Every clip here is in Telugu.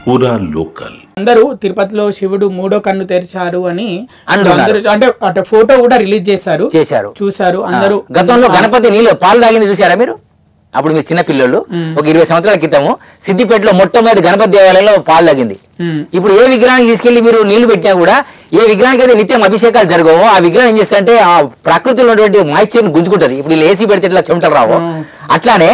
పూరా లోకల్ అందరూ తిరుపతిలో శివుడు మూడో కన్ను తెరిచారు అని అందరూ అంటే ఫోటో కూడా రిలీజ్ చేశారు చూసారు అందరూ. గతంలో గణపతి నీళ్ళు పాలు తాగింది చూసారా మీరు? అప్పుడు మీరు చిన్న పిల్లలు ఒక 20 సంవత్సరాల క్రితము సిద్దిపేటలో మొట్టమొదటి గణపతి దేవాలయంలో పాలు తాగింది. ఇప్పుడు ఏ విగ్రహానికి తీసుకెళ్లి మీరు నీళ్లు పెట్టినా కూడా ఏ విగ్రహానికి అయితే నిత్యం అభిషేకాలు జరగవో ఆ విగ్రహం ఏం చేస్తారంటే ఆ ప్రకృతిలో ఉన్నటువంటి మాయిశ్చర్ని గుంజుకుంటది. ఇప్పుడు ఏసీ పెడితే ఇట్లా చెమటలు రావో అట్లానే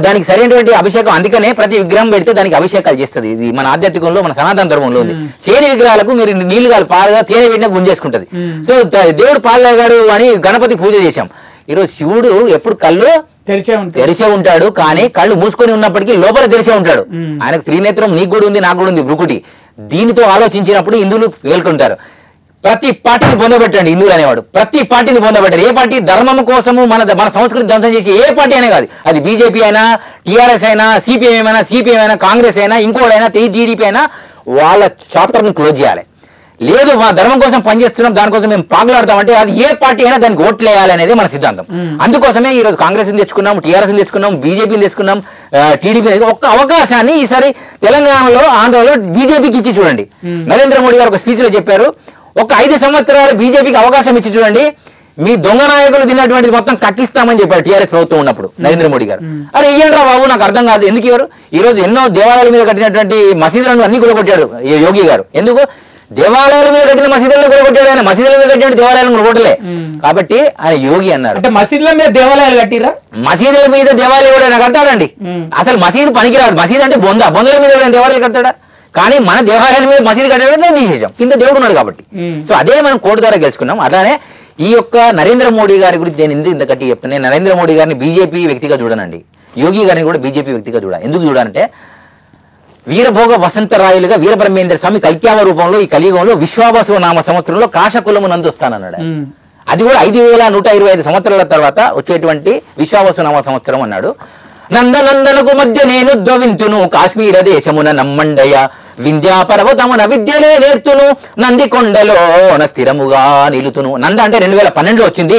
దానికి సరైనటువంటి అభిషేకం, అందుకనే ప్రతి విగ్రహం పెడితే దానికి అభిషేకాలు చేస్తుంది. ఇది మన ఆధ్యాత్మికంలో మన సనాతన ధర్మంలో ఉంది. చేని విగ్రహాలకు మీరు నీళ్లు కాదు పాలుగా తేనె పెట్టినా గుంజేసుకుంటది. సో దేవుడు పాలు తాగాడు అని గణపతికి పూజ చేశాం. ఈరోజు శివుడు ఎప్పుడు కళ్ళు తెరిచే ఉంటాడు, కానీ కళ్ళు మూసుకొని ఉన్నప్పటికీ లోపల తెరిచే ఉంటాడు. ఆయనకు త్రినేత్రం నీకు కూడా ఉంది, నాకు కూడా ఉంది, భృకుటి. దీనితో ఆలోచించినప్పుడు హిందువులు వేలుకుంటారు. ప్రతి పార్టీని పొందబెట్టండి హిందువులు అనేవాడు, ప్రతి పార్టీని పొందబెట్టారు. ఏ పార్టీ ధర్మం కోసము మన సంస్కృతి ధ్వంసం చేసి ఏ పార్టీ అనే కాదు, అది బీజేపీ అయినా, టీఆర్ఎస్ అయినా, సిపిఎం అయినా, కాంగ్రెస్ అయినా, ఇంకోడైనా, టీడీపీ అయినా, వాళ్ళ చాప్టర్ని క్లోజ్ చేయాలి. లేదు మా ధర్మం కోసం పనిచేస్తున్నాం, దానికోసం మేము పాకులాడతామంటే అది ఏ పార్టీ అయినా దానికి ఓట్లు వేయాలి అనేది మన సిద్ధాంతం. అందుకోసమే ఈ రోజు కాంగ్రెస్ తెచ్చుకున్నాం, టీఆర్ఎస్ తెచ్చుకున్నాం, బీజేపీని తెచ్చుకున్నాం, టీడీపీ. ఒక్క అవకాశాన్ని ఈసారి తెలంగాణలో, ఆంధ్రలో బీజేపీకి ఇచ్చి చూడండి. నరేంద్ర మోడీ గారు ఒక స్పీచ్ లో చెప్పారు, ఒక 5 సంవత్సరాలు బీజేపీకి అవకాశం ఇచ్చి చూడండి, మీ దొంగ నాయకులు తిన్నటువంటి మొత్తం కక్కిస్తామని చెప్పారు టీఆర్ఎస్ ప్రభుత్వం ఉన్నప్పుడు నరేంద్ర మోడీ గారు. అరే ఇయ్యండి రా బాబు, నాకు అర్థం కాదు ఎందుకు ఇవ్వరు? ఈ రోజు ఎన్నో దేవాలయాల మీద కట్టినటువంటి మసీదులను అన్ని కూలగొట్టాడు యోగి గారు. ఎందుకు? దేవాలయాల మీద కట్టిన మసీదులను కూలగొట్టాడు ఆయన, మసీదుల మీద కట్టిన దేవాలయాలను కూలగొట్టలే. కాబట్టి ఆయన యోగి అన్నారు. అంటే మసీదుల మీద దేవాలయాలు కట్టిరా? మసీదుల మీద దేవాలయం ఎవడైనా కడతాడండి? అసలు మసీదు పనికిరాదు. మసీదు అంటే బొందల మీద ఎవరైనా దేవాలయాలు కడతాడా? కానీ మన దేవాలయాల మీద మసీదు కట్టడం తీసేసాం, కింద దేవుడు ఉన్నాడు కాబట్టి. సో అదే మనం కోర్టు ద్వారా గెలుచుకున్నాం. అట్లానే ఈ యొక్క నరేంద్ర మోడీ గారి గురించి నేను ఎందుకు ఇంత గట్టి చెప్తాను, నేను నరేంద్ర మోడీ గారిని బీజేపీ వ్యక్తిగా చూడనండి, యోగి గారిని కూడా బీజేపీ వ్యక్తిగా చూడ. ఎందుకు చూడాలంటే వీరభోగ వసంతరాయులుగా వీరబ్రహ్మేంద్ర స్వామి కల్క్యావ రూపంలో ఈ కలియుగంలో విశ్వావసు నామ సంవత్సరంలో కాశకులము నందు వస్తానన్నాడు. అది కూడా 5125 సంవత్సరాల తర్వాత వచ్చేటువంటి విశ్వావసు నామ సంవత్సరం అన్నాడు. నందనందనకు మధ్య నేను ద్వవింతును, కాశ్మీర దేశమున నమ్మండయ, వింధ్యా పర్వతమున విద్యలే నేర్తును, నంది కొండలోన స్థిరముగా నిలుతును. నంద అంటే 2012లో వచ్చింది,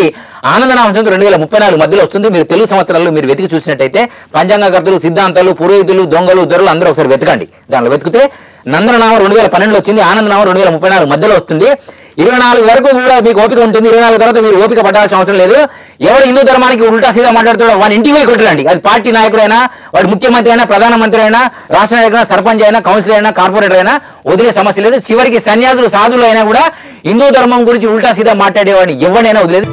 ఆనందనామ సంవత్సరం 2034 మధ్యలో వస్తుంది. మీరు తెలుగు సంవత్సరాల్లో మీరు వెతికి చూసినట్టయితే పంచాంగకర్తలు, సిద్ధాంతాలు, పురోహితులు, దొంగలు, దొరలు అందరూ ఒకసారి వెతకండి. దానిలో వెతికితే నందననామం 2012లో వచ్చింది, ఆనందనామం 2034 మధ్యలో వస్తుంది. 24 వరకు కూడా మీకు ఓపిక ఉంటుంది. 24 తర్వాత మీరు ఓపిక పట్టాల్సిన అవసరం లేదు. ఎవరు హిందూ ధర్మానికి ఉల్టా సీదా మాట్లాడుతాడో వాడి ఇంటికి పోయి కొట్టండి. అది పార్టీ నాయకుడైనా, వాడు ముఖ్యమంత్రి అయినా, ప్రధానమంత్రి అయినా, రాష్ట్ర నాయకుడైనా, సర్పంచ్ అయినా, కౌన్సిలర్ అయినా, కార్పొరేటర్ అయినా వదిలే సమస్య లేదు. చివరికి సన్యాసులు, సాధువులు అయినా కూడా హిందూ ధర్మం గురించి ఉల్టా సీదా మాట్లాడేవాడిని ఎవరినైనా వదిలేదు.